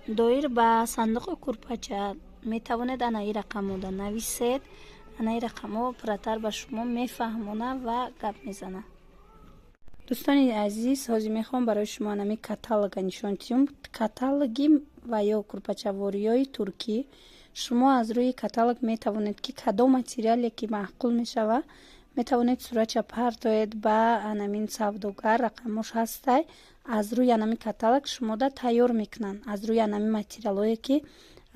доир ба сандуқи курпача метавонед анаи рақамода нависед. анаи рақамо пурратар ба шумо мефаҳмона ва гап мезана. дӯстони азиз, ҳозир мехоҳам барои шумо анаи каталога нишон диҳам. Каталоги ва ё курпачавориҳои туркӣ. шумо аз рӯи каталог метавонед ки кадом материале ки маъқул мешава метавонед суратча партоед ба анамин савдогар рақамош ҳастай. аз рӯи анамин каталог шумода тайёр мекунанд. аз рӯи анамин материалое ки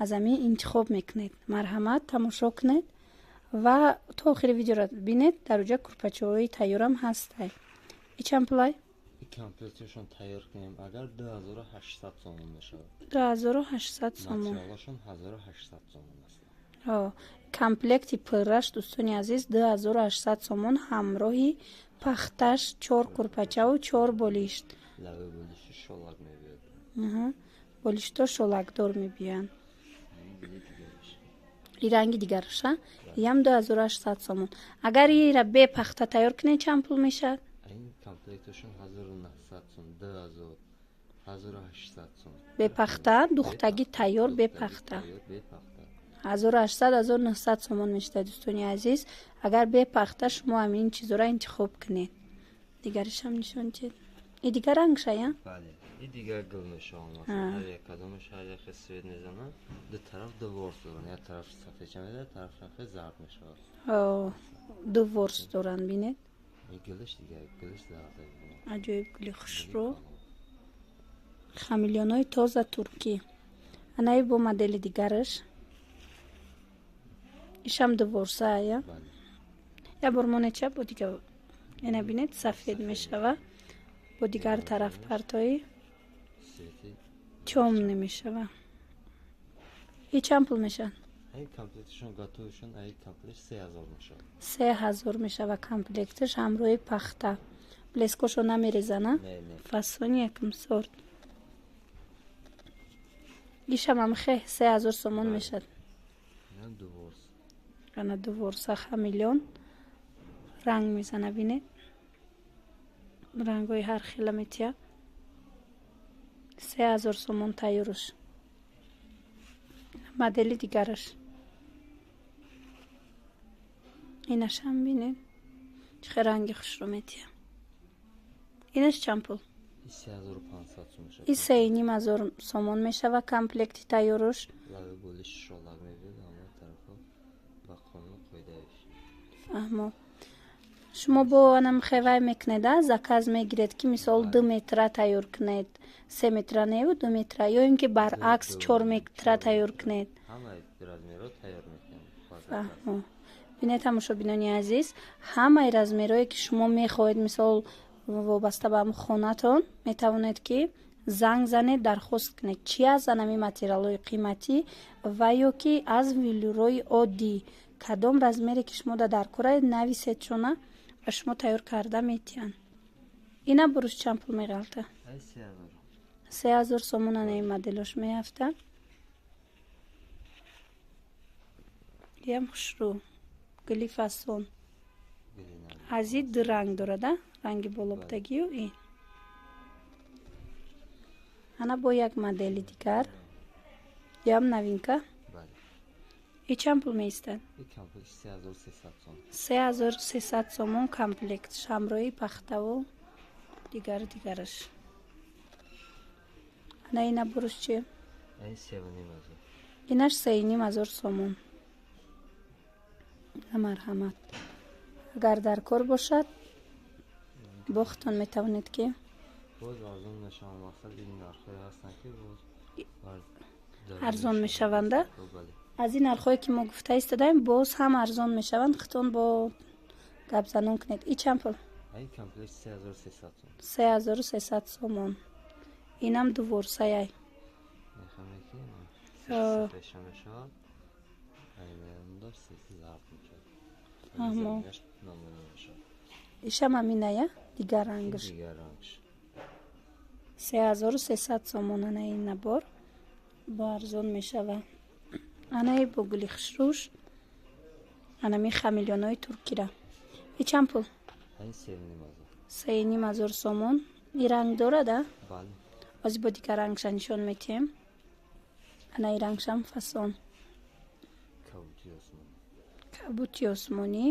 аз амин интихоб мекунед. марҳамат, тамошо кунед ва то охири видеоро бинед. дар уҷа курпачаҳои тайёрам ҳастай. чанд пулай? Комплектшон тайёр кунем. Агар 2800 сомон мешавад. 2800 сомон. Материалшон 1800 сомон аст. комплекти пурраш дӯстони азиз 2800 сомон ҳамроҳи пахташ, 4 курпачаву 4 болишт. Лави болишти шолак мебиёд. Болишто шолакдор мебиёянд. И ранги дигараша ям 2800 сомон. Агар ира бе пахта тайёр кунед чанд пул мешавад? Комплектшон 1900 сом, 2000, 1800 сом. Бе пахта, духтаги тайёр бе пахта. 1800 1900 сомон мешавад дӯстони азиз. агар бе пахта шумо ҳамин чизора интихоб кунед. дигарашам нишон дед. И дигар рангша я? Бале. И дигар гул мешавад. Ҳар як кадомаш ҳар як свет мезанад. Ду тараф ду ворс дорад. Як тараф сафедча меда, тараф зард мешавад. ду ворс доранд бинед. Гулш дигар, гулш зард. аҷоиб гули хушро. хамелеонои тоза туркӣ. анаи бо модели дигараш. ишам ду ворса я? Я бор монеча бо дигар. Ина бинед сафед мешава. бо дигар тараф партои чомни мешава. И чанд пул мешавад? Ай комплектшон готовшон, ай комплект 3000 мешавад. 3000 мешава комплектш ҳамроҳи пахта. блескошо намерезана? Не. фасони якм сорт. ишам амхе 3000 сомон мешавад. Ина ду ворс. ана ду ворса хамелеон ранг мезана бинед. рангои ҳар хела метия. 3000 сомон тайёрш. модели дигараш. инашам бинед. чӣ ранги хушро метия. инаш чанд пул? 3500 сом мешавад. И 3500 сомон мешава комплекти тайёрш. лави болиш шолак мебиёд, ҳама тарафа ба қонун қоидааш. фаҳмо. шумо бо анам хевай мекунед, заказ мегиред ки мисол 2 метра тайёр кунед, 3 метра не 2 метра, ё ин ки баръакс 4 метра тайёр кунед. ҳамаи размерро тайёр мекунем. фаҳмо. бинед тамошобинони азиз, ҳамаи размерое ки шумо мехоҳед, мисол вобаста ба хонатон, метавонед ки занг занед, дархост кунед чи аз анами материалҳои қиматӣ ва ё ки аз велюрои оддӣ кадом размере ки шумо дар кораед нависед шона ва шумо тайёр карда метиҳанд. ина буруш чанд пул меғалта? 3000 сомон анаи моделош меафта. ям хушрӯ гули фасон. ази ду ранг дорада, ранги болобдагию ин. ана бо як модели дигар. ям новинка. И чанд пул меистад? 3300 сомон комплект ҳамроҳи пахтаву дигараш. ана ина буруш чи? инаш 3500 сомон. марҳамат. агар дар кор бошад бохтон метавонед ки арзон мешаванда. аз ин нархҳое ки мо гуфта истодаем боз ҳам арзон мешаванд. хитон бо гапзанон кунед. И чанд пул? 3300 сомон. инам ду ворсаяй. ишам аминая дигар рангш. 3300 сомон ана ин набор бо арзон мешава. анаи бо гули хушрӯш анами хамелеонои туркира. И чанд пул? 3500 сомон. И ранг дорада? бале. ҳозир бо дигар рангша нишон метиҳем. анаи рангшам фасон. Кабути осмонӣ.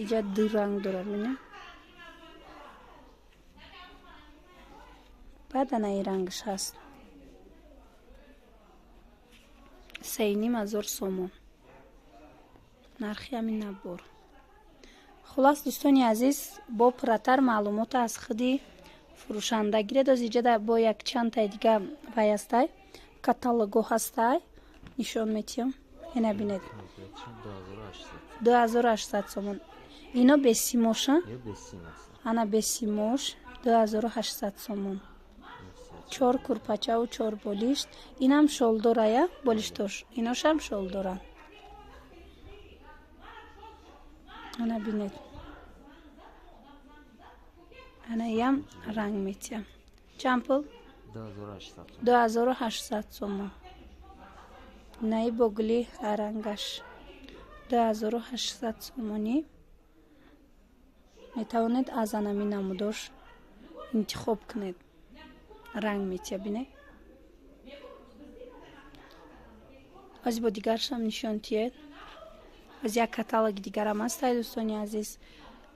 Иҷа ду ранг дорад бинед. баъд анаи рангш ҳаст. 3,500 сомон. нархи ҳамин набор. хулос дӯстони азиз, бо пурратар маълумота аз худи фурӯшанда гиред. Оз иҷа бо як чандтаи дига вай ҳастай, каталого ҳастай, нишон метиҳам. Ина бинед 2800 сомон. Ино бесимоша? Ана бесимош 2800 сомон. 4 курпачаву 4 болишт. Инам шолдора я болиштош. Иношам шолдора. ана бинед. ана ям ранг метиҳам. чанд пул? 2800 сомон. наи богли рангаш 2800 сомонӣ. метавонед аз анами намудош интихоб кунед. ранг метиҳа бинед. аз бо дигаршам нишон тиҳед. аз як каталоги дигарам ҳастай дӯстони азиз.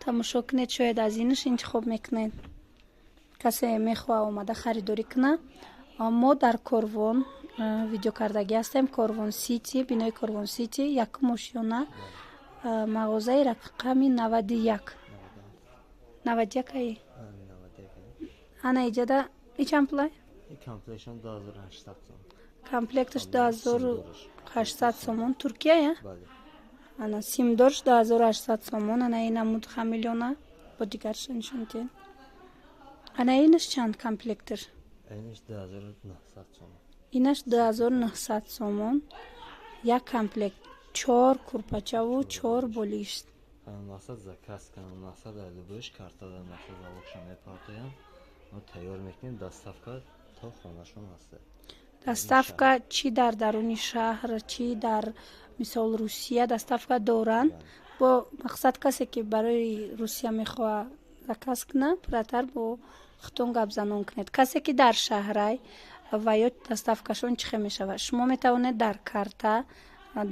тамошо кунед, шояд аз инаш интихоб мекунед. касе мехоҳа омада харидорӣ куна. мо дар Корвон видеокардагӣ ҳастем. Корвон Сити, бинои Корвон Сити, якум ошёна, мағозаи рақами 91. 91 аи? ана иҷада ичанд пулай? комплекташ 2800 сомон. Туркия я? ана симдорш 2800 сомон. ана инамуд хамилёна бо дигарша нишон тиҳед. ана инаш чанд комплекташ? инаш 2900 сомон. як комплект 4 курпачаву 4 болишт. мақсад заказ канам, мақсад алибош картада мақсад залокша мепартоям. мо тайёр мекунем доставка то хонашон ҳаст. доставка чи дар даруни шаҳр, чи дар мисол Русия доставка доранд. бо мақсад касе ки барои Русия мехоҳа заказ куна, пурратар бо хутун гапзанон кунед. касе ки дар шаҳрай ва ё доставкашон чӣ хел мешавад? шумо метавонед дар карта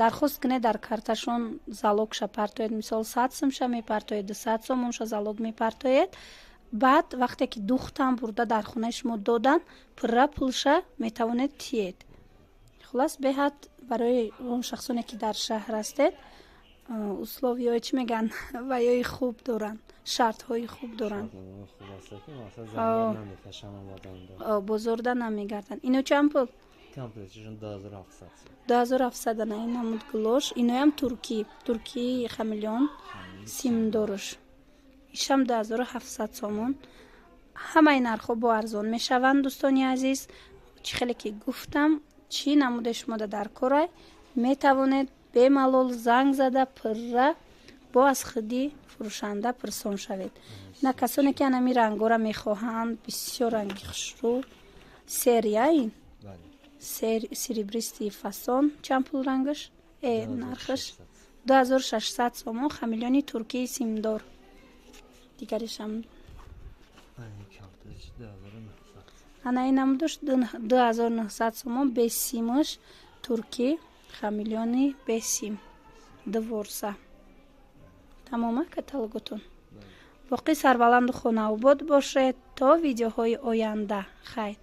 дархост кунед, дар карташон залогша партоед. мисол 100 сомша мепартоед, 200 сомонша залог мепартоед. баъд вақте ки духтам бурда дар хонаи шумо додан, пурра пулша метавонед тиед. хулас беҳад барои он шахсоне ки дар шаҳр ҳастед условиё чӣ меган ваёи хуб доранд, шартҳои хуб доранд. бозорда намегарданд. ино чанд пул? 2700. ана ин намуд гулош. иноям туркии хамилён симдорош. ишам 2700 сомон. ҳамаи нархҳо бо арзон мешаванд дӯстони азиз. чӣ хеле ки гуфтам, чӣ намуде шумода дар корай, метавонед бемалол занг зада пурра бо аз худи фурӯшанда пурсон шавед. на касоне ки анами рангора мехоҳанд, бисёр ранги хушрӯ, серия ин серебристи фасон. чанд пул рангаш? нархаш 2600 сомон. хамилёни туркии симдор. дигаришам ана инам дошт 2900 сомон. бесимаш туркӣ, хамилёни бесим дворса. тамома каталоготон. боқӣ сарбаланду хонаобод бошед то видеоҳои оянда. хайр.